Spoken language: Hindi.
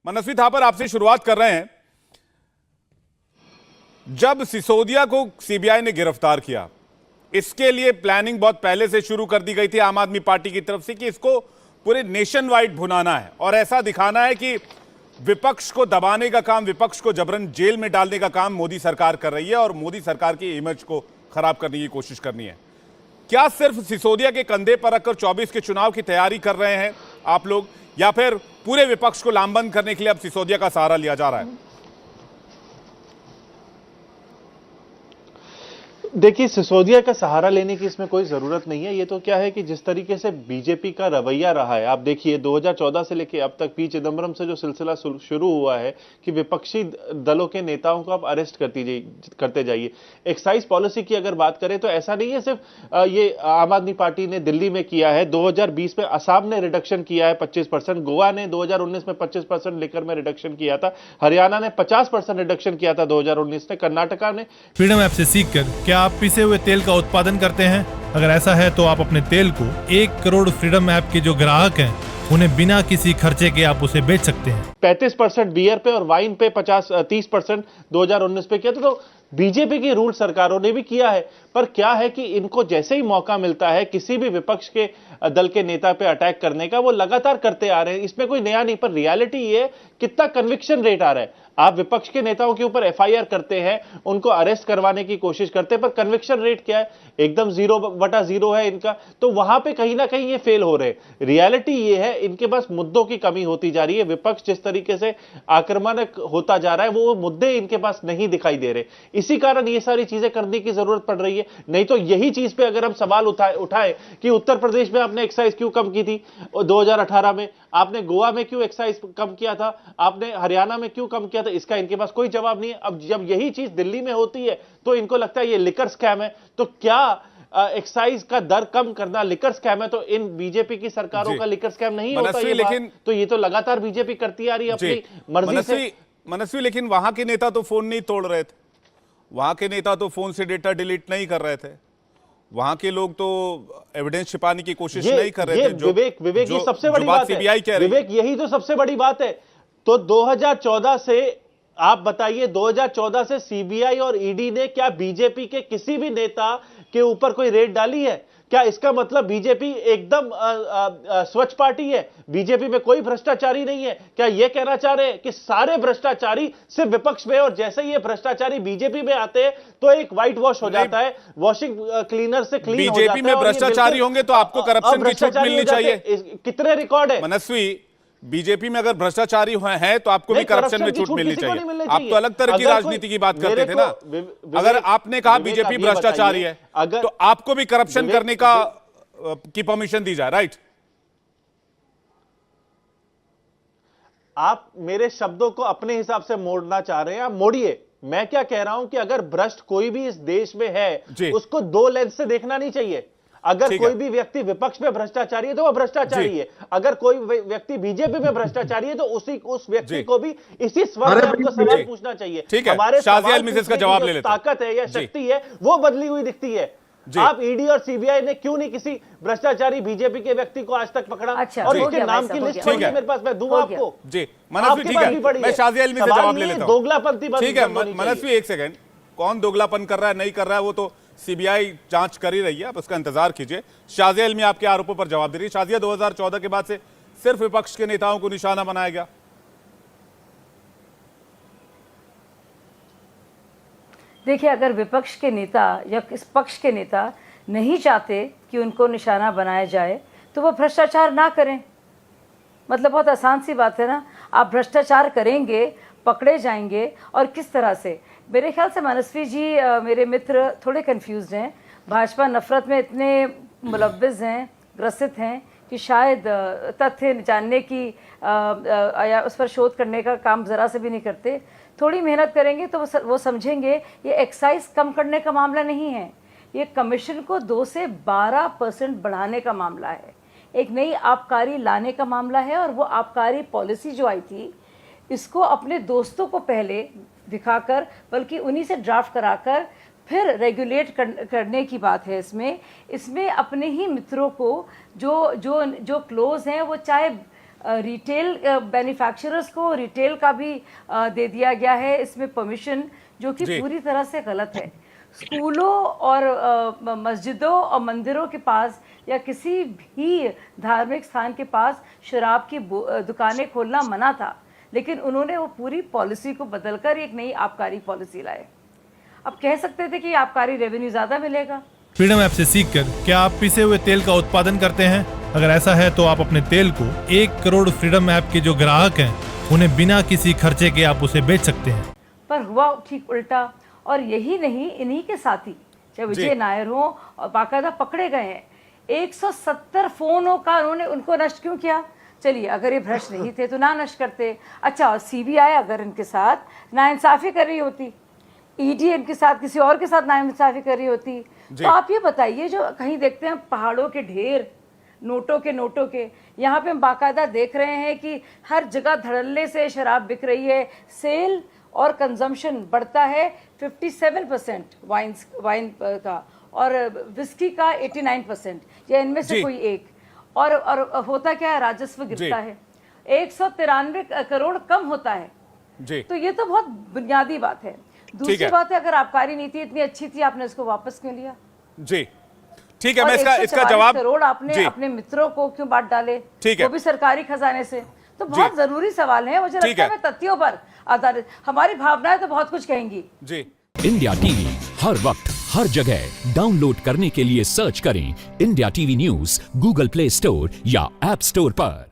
मनस्वी थापर, आपसे शुरुआत कर रहे हैं। जब सिसोदिया को सीबीआई ने गिरफ्तार किया, इसके लिए प्लानिंग बहुत पहले से शुरू कर दी गई थी आम आदमी पार्टी की तरफ से कि इसको पूरे नेशन वाइड भुनाना है और ऐसा दिखाना है कि विपक्ष को दबाने का काम, विपक्ष को जबरन जेल में डालने का काम मोदी सरकार कर रही है और मोदी सरकार की इमेज को खराब करने की कोशिश करनी है। क्या सिर्फ सिसोदिया के कंधे पर रखकर 24 के चुनाव की तैयारी कर रहे हैं आप लोग, या फिर पूरे विपक्ष को लामबंद करने के लिए अब सिसोदिया का सहारा लिया जा रहा है? देखिए, सिसोदिया का सहारा लेने की इसमें कोई जरूरत नहीं है। ये तो क्या है कि जिस तरीके से बीजेपी का रवैया रहा है, आप देखिए 2014 से लेकर अब तक पी चिदम्बरम से जो सिलसिला शुरू हुआ है कि विपक्षी दलों के नेताओं को आप अरेस्ट करते जाइए। एक्साइज पॉलिसी की अगर बात करें तो ऐसा नहीं है सिर्फ ये आम आदमी पार्टी ने दिल्ली में किया है। 2020 में असम ने रिडक्शन किया है 25%, गोवा ने 2019 में 25% लेकर में रिडक्शन किया था, हरियाणा ने 50% रिडक्शन किया था 2019 में, कर्नाटका ने। फ्रीडम ऐप से सीखकर क्या आप पिसे हुए तेल का उत्पादन करते हैं? अगर ऐसा है तो आप अपने तेल को 1 करोड़ फ्रीडम ऐप के जो ग्राहक हैं उन्हें बिना किसी खर्चे के आप उसे बेच सकते हैं। 35% बियर पे और वाइन पे 30% 2019 पे किया था। तो बीजेपी की रूल सरकारों ने भी किया है, पर क्या है कि इनको जैसे ही मौका मिलता है किसी भी विपक्ष के दल के नेता पे अटैक करने का, वो लगातार करते आ रहे हैं। इसमें कोई नया नहीं, पर रियलिटी ये कितना कन्विक्शन रेट आ रहा है। आप विपक्ष के नेताओं के ऊपर एफआईआर करते हैं, उनको अरेस्ट करवाने की कोशिश करते हैं, पर कन्विक्शन रेट क्या है? एकदम 0/0 है इनका। तो वहां पे कहीं ना कहीं ये फेल हो रहे। रियलिटी ये है, इनके पास मुद्दों की कमी होती जा रही है। विपक्ष जिस तरीके से आक्रामक होता जा रहा है, वो मुद्दे इनके पास नहीं दिखाई दे रहे। इसी कारण ये सारी चीजें करने की जरूरत पड़ रही है। नहीं तो यही चीज पे अगर हम सवाल उठाए कि उत्तर प्रदेश में आपने एक्साइज क्यों कम की थी 2018 में, आपने गोवा में क्यों एक्साइज कम किया था, आपने हरियाणा में क्यों कम किया था, इसका इनके पास कोई जवाब नहीं है। अब जब यही चीज दिल्ली में होती है तो इनको लगता है ये लिकर स्कैम है। तो क्या एक्साइज का दर कम करना लिकर स्कैम है? तो इन बीजेपी की सरकारों का लिकर स्कैम नहीं होता ये लेकिन तो ये तो लगातार बीजेपी करती आ रही है अपनी मर्जी से। मनस्वी, लेकिन वहां के नेता तो फोन नहीं तोड़ रहे थे, वहां के नेता तो फोन से डेटा डिलीट नहीं कर रहे थे, वहां के लोग तो एविडेंस छिपाने की कोशिश नहीं कर रहे थे। विवेक ये सबसे बड़ी बात है। विवेक यही तो सबसे बड़ी बात है। तो 2014 से आप बताइए, 2014 से सीबीआई और ईडी ने क्या बीजेपी के किसी भी नेता के ऊपर कोई रेड डाली है? क्या इसका मतलब बीजेपी एकदम स्वच्छ पार्टी है, बीजेपी में कोई भ्रष्टाचारी नहीं है? क्या यह कहना चाह रहे हैं कि सारे भ्रष्टाचारी सिर्फ विपक्ष में, और जैसे ही ये भ्रष्टाचारी बीजेपी में आते हैं तो एक व्हाइट वॉश हो जाता है, वॉशिंग क्लीनर से क्लीन हो जाता है? बीजेपी में भ्रष्टाचारी होंगे तो आपको करप्शन की छूट मिलनी चाहिए। कितने रिकॉर्ड है मनस्वी? बीजेपी में अगर भ्रष्टाचारी हैं तो आपको भी करप्शन में छूट मिलनी चाहिए। आप तो अलग तरह की राजनीति की बात करते थे ना। अगर आपने कहा बीजेपी भ्रष्टाचारी है तो आपको भी करप्शन करने की परमिशन दी जाए, राइट? आप मेरे शब्दों को अपने हिसाब से मोड़ना चाह रहे हैं, आप मोड़िए। मैं क्या कह रहा हूं कि अगर भ्रष्ट कोई भी इस देश में है, उसको दो लेंस से देखना नहीं चाहिए। अगर कोई भी व्यक्ति विपक्ष में भ्रष्टाचारी है तो वह भ्रष्टाचारी है, अगर कोई व्यक्ति बीजेपी में भ्रष्टाचारी है तो उस व्यक्ति को भी इसी स्वर में आपको सवाल पूछना चाहिए। हमारे शाजिया मिसेस का जवाब ले लेते हैं। ताकत है या शक्ति है वो बदली हुई दिखती है। आप ईडी और सीबीआई ने क्यों नहीं किसी भ्रष्टाचारी बीजेपी के व्यक्ति को आज तक पकड़ा? और उसके नाम की लिस्ट पड़ी है मेरे पास, मैं दूंगा आपको। जी मनस्वी, ठीक है, मैं शाजिया से जवाब ले लेता हूं। दोगलापंथी, ठीक है मनस्वी, एक सेकंड, कौन दोगलापन कर रहा है नहीं कर रहा है वो तो सीबीआई जांच कर ही रही है, आप उसका इंतजार कीजिए। शाजिया इल्मी आपके आरोपों पर जवाब दे रही है। शाजिया, 2014 के बाद से सिर्फ विपक्ष के नेताओं को निशाना बनाया गया। देखिए, अगर विपक्ष के नेता या इस पक्ष के नेता नहीं चाहते कि उनको निशाना बनाया जाए तो वो भ्रष्टाचार ना करें। मतलब बहुत आसान सी बात है ना। आप भ्रष्टाचार करेंगे, पकड़े जाएंगे, और किस तरह से? मेरे ख्याल से मनस्वी जी, मेरे मित्र थोड़े कंफ्यूज्ड हैं। भाजपा नफरत में इतने मुलव्विज़ हैं, ग्रसित हैं कि शायद तथ्य जानने की या उस पर शोध करने का काम ज़रा से भी नहीं करते। थोड़ी मेहनत करेंगे तो वो समझेंगे ये एक्साइज कम करने का मामला नहीं है, ये कमीशन को 2 से 12% बढ़ाने का मामला है, एक नई आबकारी लाने का मामला है। और वो आबकारी पॉलिसी जो आई थी, इसको अपने दोस्तों को पहले दिखाकर, बल्कि उन्हीं से ड्राफ्ट कराकर फिर रेगुलेट करने की बात है। इसमें अपने ही मित्रों को जो क्लोज हैं, वो चाहे रिटेल मैन्युफैक्चरर्स को रिटेल का भी दे दिया गया है इसमें परमिशन, जो कि जी। पूरी तरह से गलत है। स्कूलों और मस्जिदों और मंदिरों के पास या किसी भी धार्मिक स्थान के पास शराब की दुकानें खोलना मना था, लेकिन उन्होंने वो पूरी पॉलिसी को बदलकर एक नई आबकारी पॉलिसी लाए। अब कह सकते थे कि आबकारी रेवेन्यू ज़्यादा मिलेगा। फ्रीडम ऐप से सीखकर क्या आप पिसे हुए तेल का उत्पादन करते हैं? अगर ऐसा है तो आप अपने तेल को 1 करोड़ फ्रीडम ऐप के जो ग्राहक हैं उन्हें बिना किसी खर्चे के आप उसे बेच सकते हैं। पर हुआ ठीक उल्टा, और यही नहीं, इन्हीं के साथी चाहे विजय नायर हो और बाकायदा पकड़े गए हैं। 170 फोनों का उन्होंने उनको नष्ट क्यों किया? चलिए, अगर ये भ्रष्ट नहीं थे तो ना नष्ट करते। अच्छा, और सीबीआई अगर इनके साथ नाइंसाफी कर रही होती, ईडी इनके साथ किसी और के साथ नाइंसाफी कर रही होती, तो आप ये बताइए, जो कहीं देखते हैं पहाड़ों के ढेर नोटों के, यहाँ पे हम बाकायदा देख रहे हैं कि हर जगह धड़ल्ले से शराब बिक रही है। सेल और कंजम्पशन बढ़ता है 57% वाइन का, और विस्की का 89%, या इनमें से कोई एक। और होता क्या है, राजस्व गिरता है, 193 करोड़ कम होता है जी। तो ये तो बहुत बुनियादी बात है। दूसरी बात है, अगर आबकारी नीति इतनी अच्छी थी, आपने इसको वापस क्यों लिया? जी ठीक है, और मैं इसका 144 जवाब करोड़ आपने अपने मित्रों को क्यों बांट डाले? ठीक है, वो भी सरकारी खजाने से। तो बहुत जरूरी सवाल है, मुझे लगता है मैं तथ्यों पर आधारित, हमारी भावनाएं तो बहुत कुछ कहेंगी। जी। इंडिया टीवी हर वक्त हर जगह डाउनलोड करने के लिए सर्च करें India TV news Google play store या ऐप स्टोर पर।